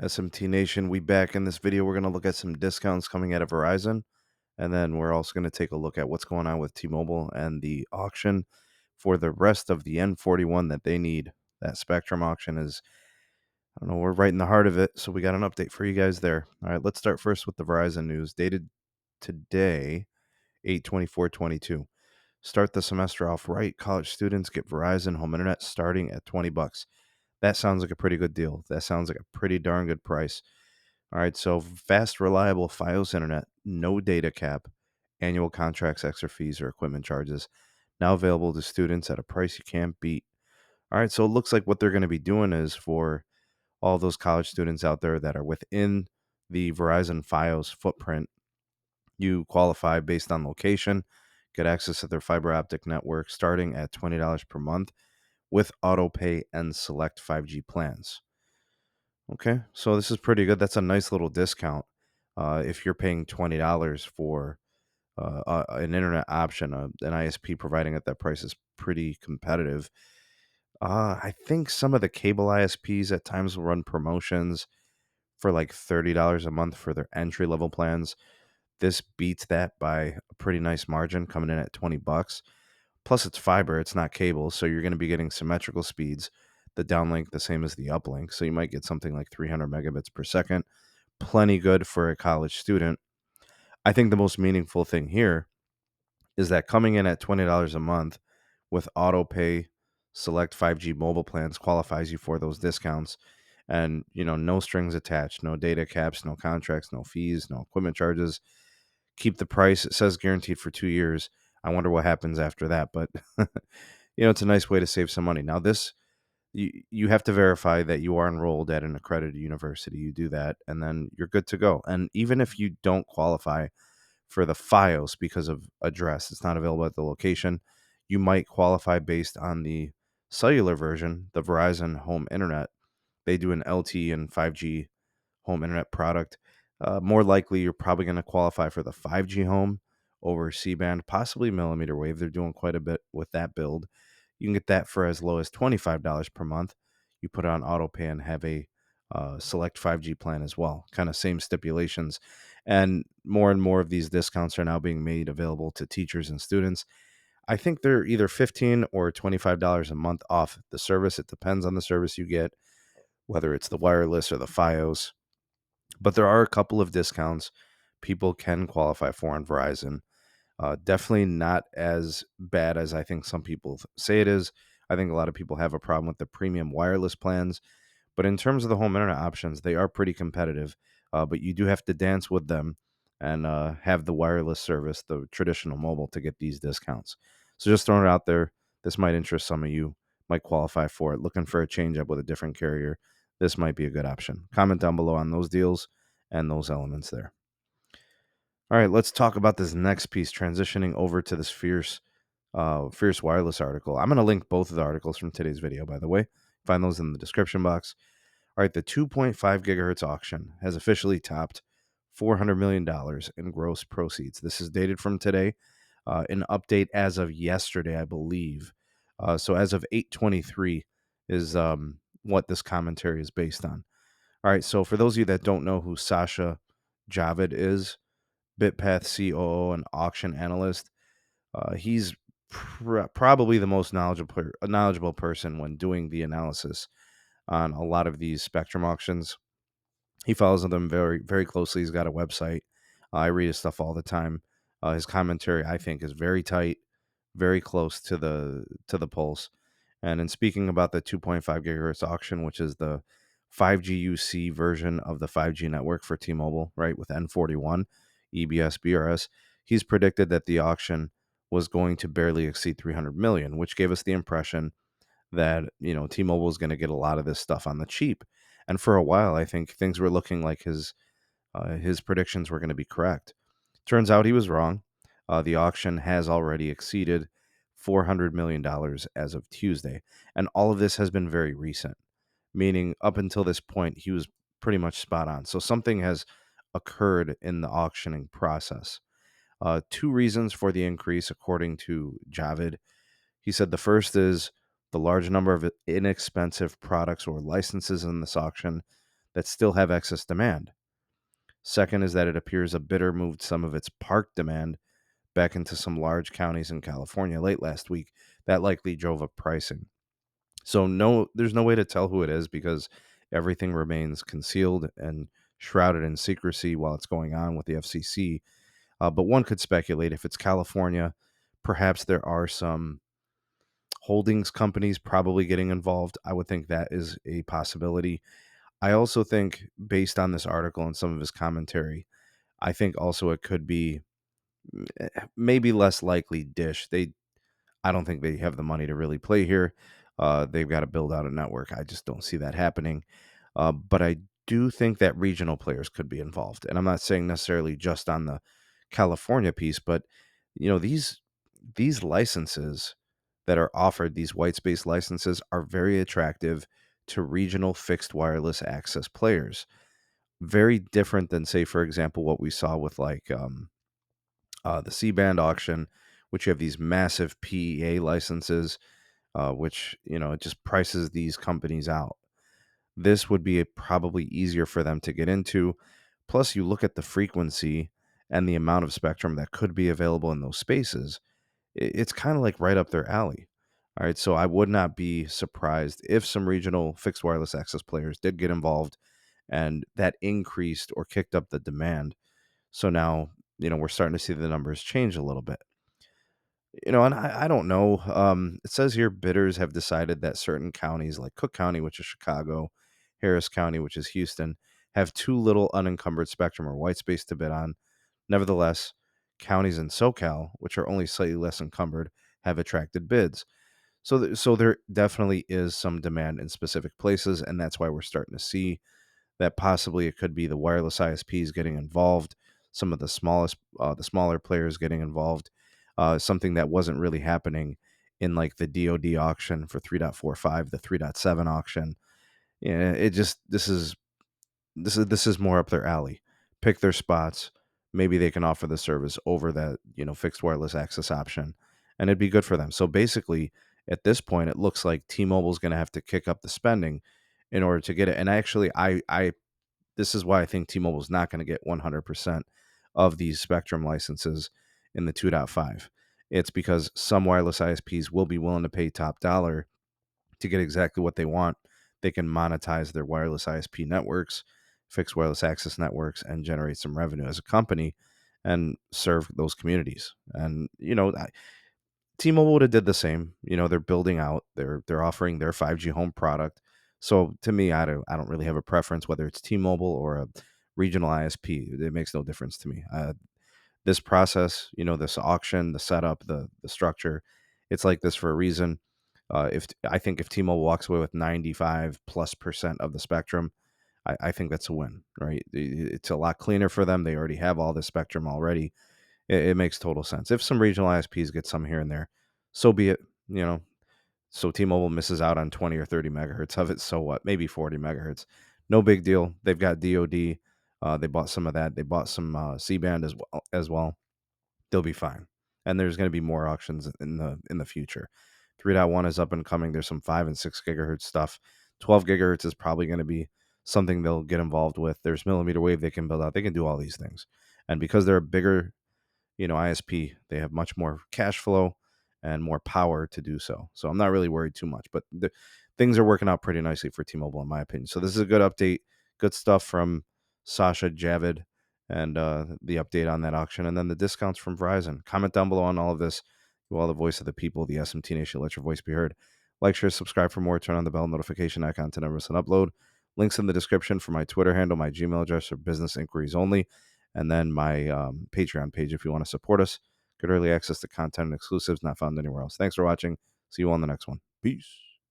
SMT Nation, we back. In this video, we're going to look at some discounts coming out of Verizon, and then we're also going to take a look at what's going on with T-Mobile and the auction for the rest of the N41 that they need. That Spectrum auction is, I don't know, we're right in the heart of it, so we got an update for you guys there. All right, let's start first with the Verizon news, dated today, 8/24/22. Start the semester off right. College students get Verizon Home Internet starting at $20. That sounds like a pretty good deal. That sounds like a pretty darn good price. All right, so fast, reliable Fios internet, no data cap, annual contracts, extra fees, or equipment charges. Now available to students at a price you can't beat. All right, so it looks like what they're going to be doing is for all those college students out there that are within the Verizon Fios footprint, you qualify based on location, get access to their fiber optic network starting at $20 per month with auto pay and select 5G plans. Okay, so this is pretty good. That's a nice little discount. If you're paying $20 for an internet option, an ISP providing at that price is pretty competitive. I think some of the cable ISPs at times will run promotions for like $30 a month for their entry level plans. This beats that by a pretty nice margin, coming in at $20. Plus, it's fiber, it's not cable, so you're going to be getting symmetrical speeds. The downlink the same as the uplink, so you might get something like 300 megabits per second. Plenty good for a college student. I think the most meaningful thing here is that coming in at $20 a month with auto pay, select 5G mobile plans qualifies you for those discounts. And, no strings attached, no data caps, no contracts, no fees, no equipment charges. Keep the price. It says guaranteed for 2 years. I wonder what happens after that, but it's a nice way to save some money. Now, this you have to verify that you are enrolled at an accredited university. You do that, and then you're good to go. And even if you don't qualify for the Fios because of address, it's not available at the location, you might qualify based on the cellular version, the Verizon Home Internet. They do an LTE and 5G home internet product. More likely, you're probably going to qualify for the 5G home over C-band, possibly millimeter wave. They're doing quite a bit with that build. You can get that for as low as $25 per month. You put it on auto pay and have a select 5G plan as well. Kind of same stipulations. And more of these discounts are now being made available to teachers and students. I think they're either $15 or $25 a month off the service. It depends on the service you get, whether it's the wireless or the Fios. But there are a couple of discounts people can qualify for on Verizon. Definitely not as bad as I think some people say it is. I think a lot of people have a problem with the premium wireless plans. But in terms of the home internet options, they are pretty competitive. But you do have to dance with them and have the wireless service, the traditional mobile, to get these discounts. So just throwing it out there. This might interest some of you, might qualify for it. Looking for a change up with a different carrier, this might be a good option. Comment down below on those deals and those elements there. All right, let's talk about this next piece, transitioning over to this Fierce Wireless article. I'm going to link both of the articles from today's video, by the way. Find those in the description box. All right, the 2.5 gigahertz auction has officially topped $400 million in gross proceeds. This is dated from today, an update as of yesterday, I believe. So as of 8/23 is what this commentary is based on. All right, so for those of you that don't know who Sasha Javid is, BitPath COO and auction analyst, he's probably the most knowledgeable person when doing the analysis on a lot of these spectrum auctions. He follows them very, very closely. He's got a website. I read his stuff all the time. His commentary, I think, is very tight, very close to the pulse. And in speaking about the 2.5 gigahertz auction, which is the 5G UC version of the 5G network for T-Mobile, right, with N41, EBS, BRS, he's predicted that the auction was going to barely exceed 300 million, which gave us the impression that, T-Mobile is going to get a lot of this stuff on the cheap. And for a while, I think things were looking like his predictions were going to be correct. Turns out he was wrong. The auction has already exceeded $400 million as of Tuesday. And all of this has been very recent, meaning up until this point, he was pretty much spot on. So something has occurred in the auctioning process. Two reasons for the increase, according to Javid. He said the first is the large number of inexpensive products or licenses in this auction that still have excess demand. Second is that it appears a bidder moved some of its park demand back into some large counties in California late last week. That likely drove up pricing. So no, there's no way to tell who it is because everything remains concealed and shrouded in secrecy while it's going on with the FCC. But one could speculate if it's California, perhaps there are some holdings companies probably getting involved. I would think that is a possibility. I also think, based on this article and some of his commentary, I think also it could be maybe less likely Dish. I don't think they have the money to really play here. They've got to build out a network. I just don't see that happening. But I do think that regional players could be involved, and I'm not saying necessarily just on the California piece, but these licenses that are offered, these white space licenses, are very attractive to regional fixed wireless access players. Very different than, say, for example, what we saw with the C-band auction, which you have these massive PEA licenses, which it just prices these companies out. This would be probably easier for them to get into. Plus, you look at the frequency and the amount of spectrum that could be available in those spaces. It's kind of like right up their alley. All right, so I would not be surprised if some regional fixed wireless access players did get involved and that increased or kicked up the demand. So now, we're starting to see the numbers change a little bit. And I don't know. It says here bidders have decided that certain counties like Cook County, which is Chicago, Harris County, which is Houston, have too little unencumbered spectrum or white space to bid on. Nevertheless, counties in SoCal, which are only slightly less encumbered, have attracted bids. So there definitely is some demand in specific places, and that's why we're starting to see that possibly it could be the wireless ISPs getting involved, some of the smaller players getting involved, something that wasn't really happening in like the DoD auction for 3.45, the 3.7 auction. Yeah, it just this is more up their alley. Pick their spots. Maybe they can offer the service over that fixed wireless access option, and it'd be good for them. So basically, at this point, it looks like T-Mobile's going to have to kick up the spending in order to get it. And actually, I this is why I think T-Mobile is not going to get 100% of these spectrum licenses in the 2.5. It's because some wireless ISPs will be willing to pay top dollar to get exactly what they want. They can monetize their wireless ISP networks, fixed wireless access networks, and generate some revenue as a company and serve those communities. And T-Mobile would have did the same. They're building out. They're offering their 5G home product. So to me, I don't really have a preference whether it's T-Mobile or a regional ISP. It makes no difference to me. This process, this auction, the setup, the structure, it's like this for a reason. If I think if T-Mobile walks away with 95+% of the spectrum, I think that's a win, right? It's a lot cleaner for them. They already have all the spectrum already. It makes total sense. If some regional ISPs get some here and there, so be it. So T-Mobile misses out on 20 or 30 megahertz of it. So what? Maybe 40 megahertz. No big deal. They've got DoD. They bought some of that. They bought some C-band as well. They'll be fine. And there's going to be more auctions in the future. 3.1 is up and coming. There's some 5 and 6 gigahertz stuff. 12 gigahertz is probably going to be something they'll get involved with. There's millimeter wave they can build out. They can do all these things. And because they're a bigger ISP, they have much more cash flow and more power to do so. So I'm not really worried too much, but things are working out pretty nicely for T-Mobile in my opinion. So this is a good update, good stuff from Sasha Javid and the update on that auction, and then the discounts from Verizon. Comment down below on all of this. You are the voice of the people, the SMT Nation. Let your voice be heard. Like, share, subscribe for more. Turn on the bell notification icon to never miss an upload. Links in the description for my Twitter handle, my Gmail address for business inquiries only, and then my Patreon page if you want to support us. Get early access to content and exclusives not found anywhere else. Thanks for watching. See you on the next one. Peace.